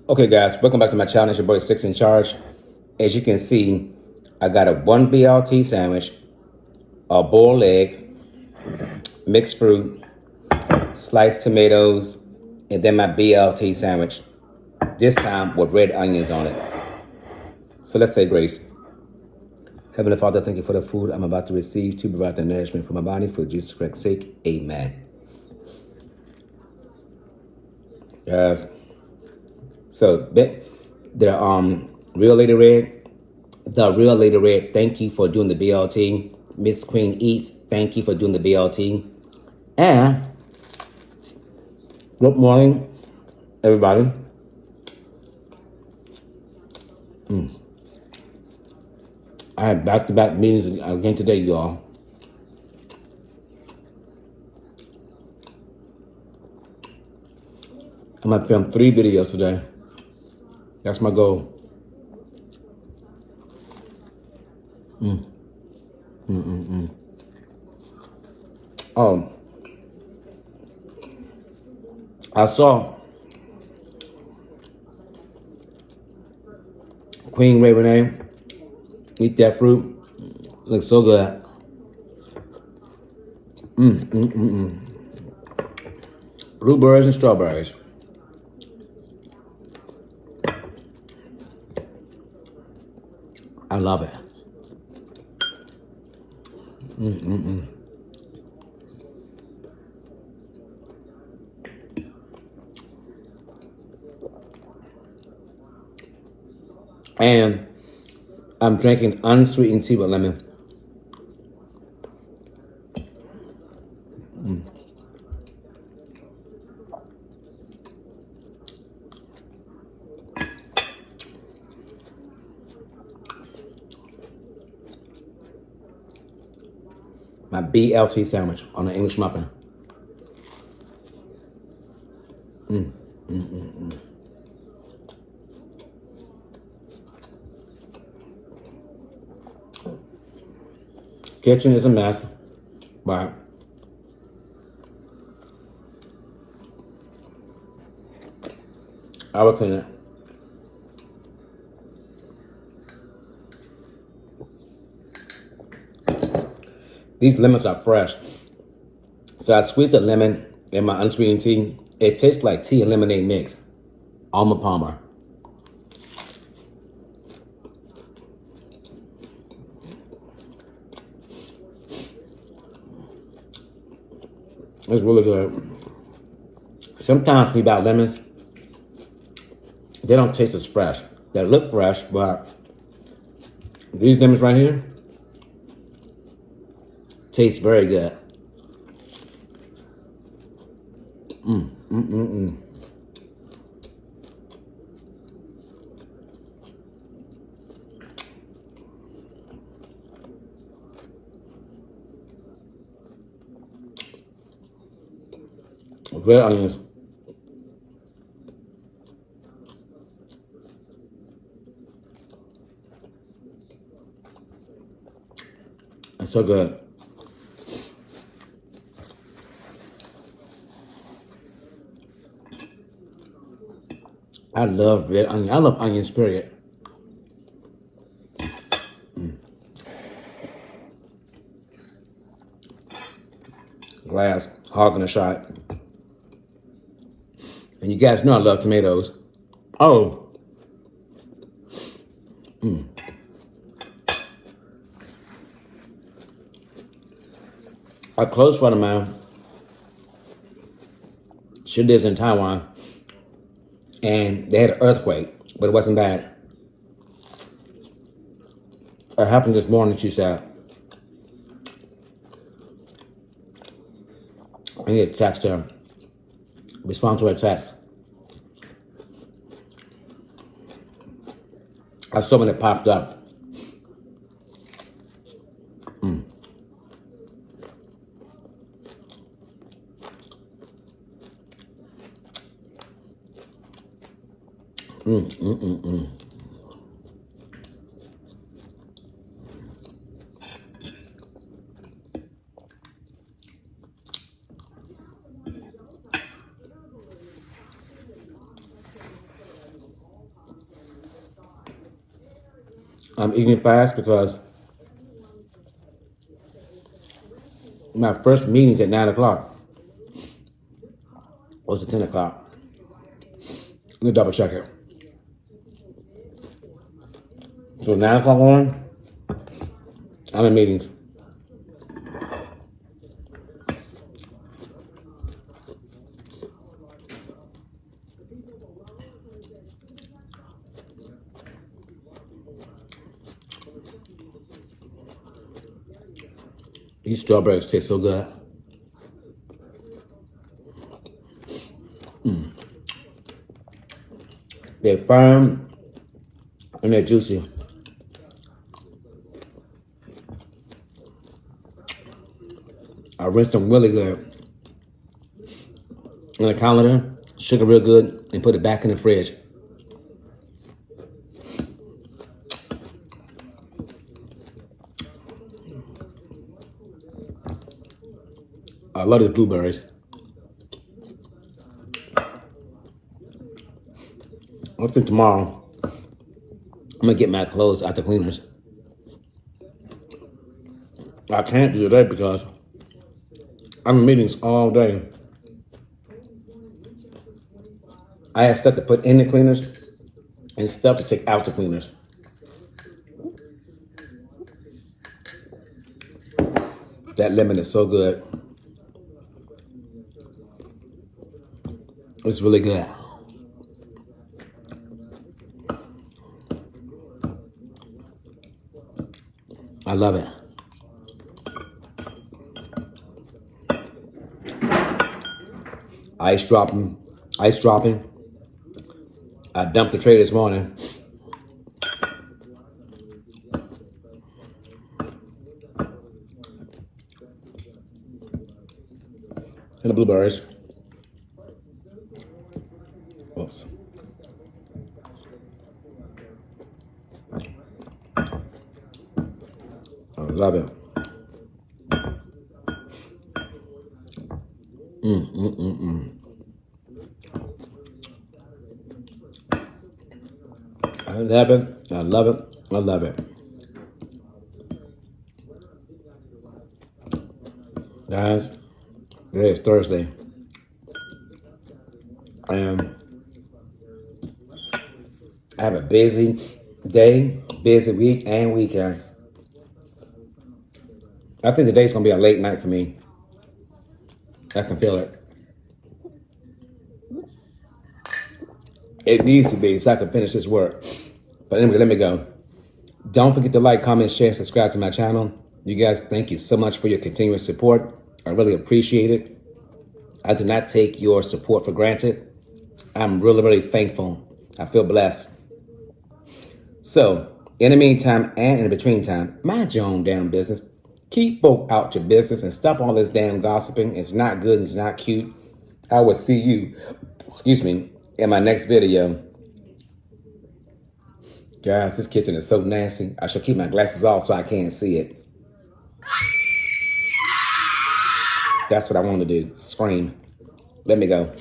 Okay, guys, welcome back to my channel. It's your boy Six in Charge. As you can see, I got a 1 BLT sandwich, a boiled egg, mixed fruit, sliced tomatoes, and then my BLT sandwich. This time with red onions on it. So let's say grace. Heavenly Father, thank you for the food I'm about to receive to provide the nourishment for my body for Jesus Christ's sake. Amen. Guys, so the real lady red. The real Lady Red, thank you for doing the BLT. Miss Queen Eats, thank you for doing the BLT. And good morning, everybody. I had back-to-back meetings again today, y'all. I'm gonna film 3 videos today. That's my goal. Oh, I saw Queen Ray Renee eat that fruit. Looks so good. Blueberries and strawberries. I love it. And I'm drinking unsweetened tea with lemon. My BLT sandwich on an English muffin. Kitchen is a mess, but I will clean it. These lemons are fresh. So I squeezed a lemon in my unsweetened tea. It tastes like tea and lemonade mix. Alma Palmer. It's really good. Sometimes we buy lemons, they don't taste as fresh. They look fresh, but these lemons right here taste very good. Red onions. It's so good. I love red onion. I love onions, period. Glass, hogging a shot. And you guys know I love tomatoes. Oh. A close friend of mine, she lives in Taiwan, and they had an earthquake, but it wasn't bad. It happened this morning, she said. I need to text her, respond to her text. I saw when it popped up. I'm eating fast because my first meeting's at 9 o'clock. Or it's at 10 o'clock. Let me double check it. So 9 o'clock on, I'm in meetings. These strawberries taste so good. They're firm and they're juicy. I rinsed them really good in a colander, sugar real good, and put it back in the fridge. I love these blueberries. I think tomorrow I'm gonna get my clothes out the cleaners. I can't do today because I'm in meetings all day. I have stuff to put in the cleaners and stuff to take out the cleaners. That lemon is so good. It's really good. I love it. Ice dropping. I dumped the tray this morning. And the blueberries. Oops. I love it. I love it. I love it. I love it. Guys, today is Thursday. And I have a busy day, busy week, and weekend. I think today's going to be a late night for me. I can feel it. It needs to be so I can finish this work. But anyway, let me go. Don't forget to like, comment, share, subscribe to my channel. You guys, thank you so much for your continuous support. I really appreciate it. I do not take your support for granted. I'm really, really thankful. I feel blessed. So, in the meantime and in between time, mind your own damn business. Keep folk out your business and stop all this damn gossiping. It's not good. It's not cute. I will see you, in my next video. Guys, this kitchen is so nasty. I should keep my glasses off so I can't see it. That's what I want to do. Scream. Let me go.